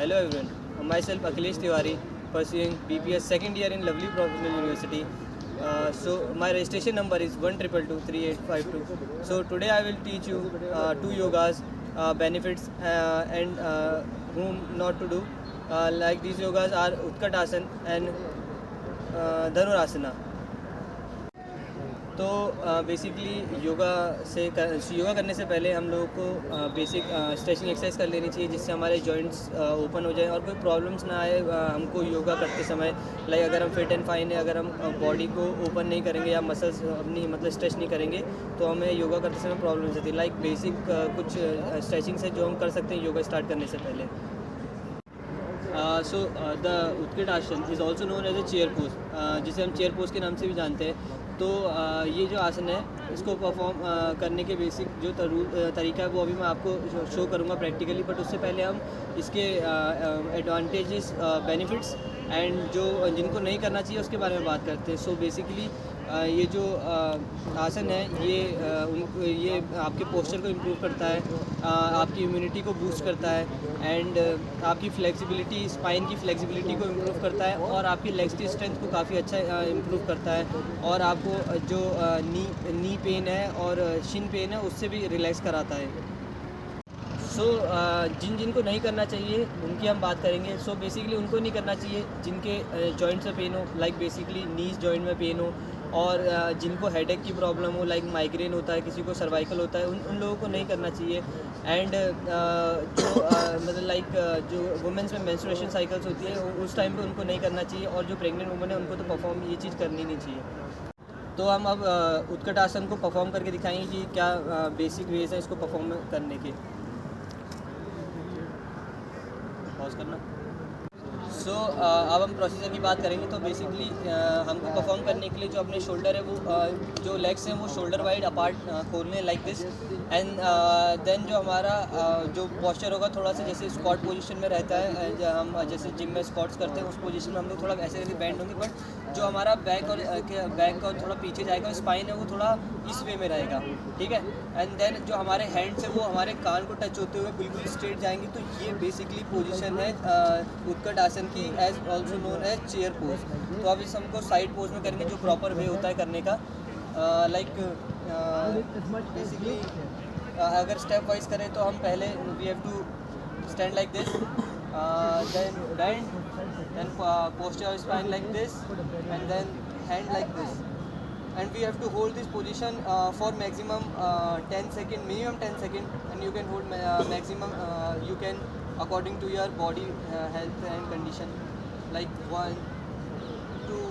Hello everyone, myself Akhilesh Tiwari, pursuing BPS second year in Lovely Professional University. So my registration number is 122238552. So today I will teach you two yogas, benefits and whom not to do. Like these yogas are Utkat Asana and Dhanurasana. तो basically yoga करने से पहले हम लोगों को basic stretching exercise कर लेनी चाहिए, जिससे हमारे जॉइंट्स ओपन हो जाए और कोई प्रॉब्लम्स ना आए हमको योगा करते समय। लाइक अगर हम फिट एंड फाइन है, अगर हम बॉडी को ओपन नहीं करेंगे या मसल्स अपनी मतलब स्ट्रेच नहीं करेंगे तो हमें योगा करते समय प्रॉब्लम्स होती है। लाइक बेसिक कुछ स्ट्रेचिंग्स है जो हम कर सकते हैं योगा स्टार्ट करने से पहले। सो the Utkat asana is also known as a chair pose, जिसे हम चेयर पोज के नाम से भी जानते हैं। तो ये जो आसन है इसको परफॉर्म करने के बेसिक जो तरीका है वो अभी मैं आपको शो करूँगा प्रैक्टिकली। बट उससे पहले हम इसके एडवांटेजेस, बेनिफिट्स एंड जो जिनको नहीं करना चाहिए उसके बारे में बात करते हैं। सो बेसिकली ये जो आसन है ये आपके पोस्चर को इम्प्रूव करता है, आपकी इम्यूनिटी को बूस्ट करता है एंड आपकी फ्लेक्सिबिलिटी, स्पाइन की फ्लेक्सिबिलिटी को इम्प्रूव करता है और आपकी लेग्स की स्ट्रेंथ को काफ़ी अच्छा इम्प्रूव करता है और आपको जो नी पेन है और शिन पेन है उससे भी रिलैक्स कराता है। सो जिनको नहीं करना चाहिए उनकी हम बात करेंगे। सो बेसिकली उनको नहीं करना चाहिए जिनके जॉइंट्स में पेन हो, लाइक बेसिकली नीज जॉइंट में पेन हो, और जिनको हेडेक की प्रॉब्लम हो, लाइक माइग्रेन होता है, किसी को सर्वाइकल होता है, उन लोगों को नहीं करना चाहिए। एंड जो मतलब लाइक जो वुमेंस में मेंस्ट्रुएशन साइकिल्स होती है उस टाइम पे उनको नहीं करना चाहिए, और जो प्रेग्नेंट वुमेन है उनको तो परफॉर्म ये चीज़ करनी नहीं चाहिए। तो हम अब उत्कट आसन को परफॉर्म करके दिखाएंगे कि क्या बेसिक वेज है इसको परफॉर्म करने के। पॉज करना। सो अब हम प्रोसीजर की बात करेंगे। तो बेसिकली हमको परफॉर्म करने के लिए जो अपने शोल्डर है वो जो लेग्स हैं वो शोल्डर वाइड अपार्ट खोलने लाइक दिस। एंड देन जो हमारा जो पोस्चर होगा थोड़ा सा जैसे स्क्वाट पोजीशन में रहता है, हम जैसे जिम में स्क्वाट्स करते हैं उस पोजीशन में हम लोग थोड़ा ऐसे बैंड होंगे, बट जो हमारा बैक और थोड़ा पीछे जाएगा, स्पाइन है वो थोड़ा इस वे में रहेगा, ठीक है। एंड देन जो हमारे हैंड्स है वो हमारे कान को टच होते हुए बिल्कुल स्ट्रेट जाएंगे। तो ये बेसिकली पोजीशन है उत्कट आसन की, as also known as chair pose. तो अब इस हमको साइड पोज में करेंगे जो प्रॉपर वे होता है करने का। लाइक बेसिकली अगर स्टेप वाइज करें तो हम पहले we have to stand like this, then bend, then posture of spine like this, and then hand like this, and we have to hold this position for maximum 10 second, minimum 10 second, and you can hold maximum you can according to your body health and condition, like 1 2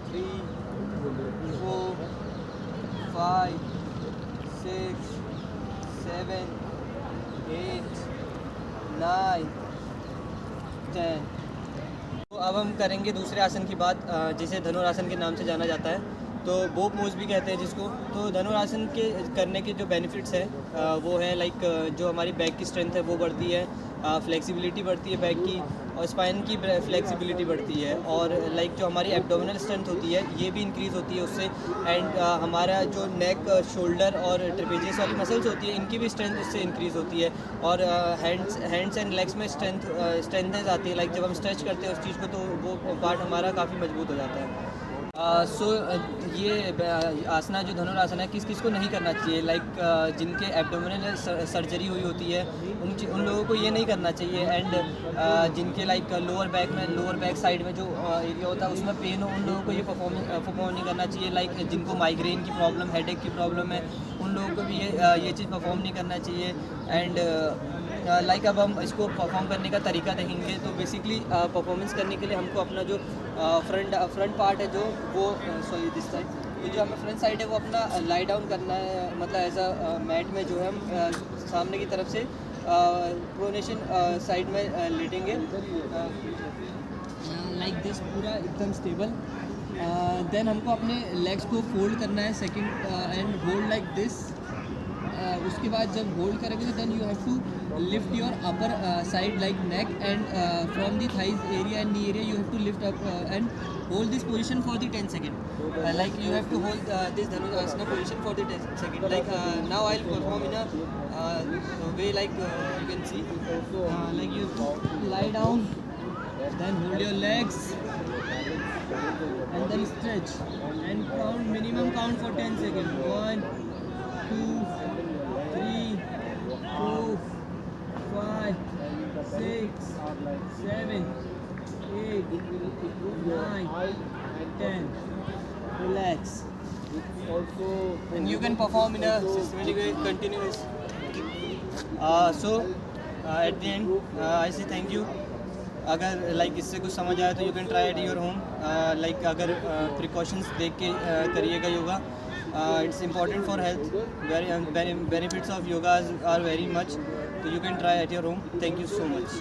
3 4 5 6 7 8 9 10। तो अब हम करेंगे दूसरे आसन की बात, जिसे धनुरासन के नाम से जाना जाता है, तो बो पोज भी कहते हैं जिसको। तो धनुरासन के करने के जो बेनिफिट्स हैं वो है लाइक जो हमारी बैक की स्ट्रेंथ है वो बढ़ती है, फ्लेक्सिबिलिटी बढ़ती है बैक की, और स्पाइन की फ्लेक्सिबिलिटी बढ़ती है, और लाइक जो हमारी एब्डोमिनल स्ट्रेंथ होती है ये भी इंक्रीज़ होती है उससे। एंड हमारा जो नेक, शोल्डर और ट्रेपेजियस वाली मसल्स होती है इनकी भी स्ट्रेंथ उससे इंक्रीज़ होती है, और हैंड्स एंड लेग्स में स्ट्रेंथनेस आती है। लाइक जब हम स्ट्रेच करते हैं उस चीज़ को तो वो पार्ट हमारा काफ़ी मजबूत हो जाता है। सो ये आसना जो धनुरासन है किस को नहीं करना चाहिए, लाइक जिनके एब्डोमिनल सर्जरी हुई होती है उन लोगों को ये नहीं करना चाहिए। एंड जिनके लाइक लोअर बैक साइड में जो एरिया होता है उसमें पेन हो, उन लोगों को ये परफॉर्म नहीं करना चाहिए। लाइक जिनको माइग्रेन की प्रॉब्लम, हेडेक की प्रॉब्लम है, उन लोगों को भी ये चीज़ परफॉर्म नहीं करना चाहिए। एंड लाइक अब हम इसको परफॉर्म करने का तरीका देखेंगे। तो बेसिकली परफॉर्मेंस करने के लिए हमको अपना जो फ्रंट पार्ट है जो वो दिस साइड, ये जो हमें फ्रंट साइड है वो अपना लाई डाउन करना है, मतलब एज अ मैट में जो है हम सामने की तरफ से प्रोनेशन साइड में लेटेंगे लाइक दिस, पूरा एकदम स्टेबल। देन हमको अपने लेग्स को फोल्ड करना है second and hold like this. उसके बाद जब होल्ड करेंगे तो then you have to lift your upper side like neck and from the thighs area and knee area you have to lift up and hold this position for the 10 second. Like you have to hold this Dhanurasana position for the 10 second. Like now I'll perform in a way like you can see. Like you have to lie down, then hold your legs and then stretch and count, minimum count for 10 seconds. 1, 2, 3, 4, 5, 6, 7, 8, 9, 10. Relax. And you can perform in a systematic way, continuous. At the end, I say thank you. अगर like इससे कुछ समझ आया तो you can try at your home. Like अगर precautions देख के करिएगा yoga. It's important for health. Benefits of yoga are very much. So you can try at your home. Thank you so much.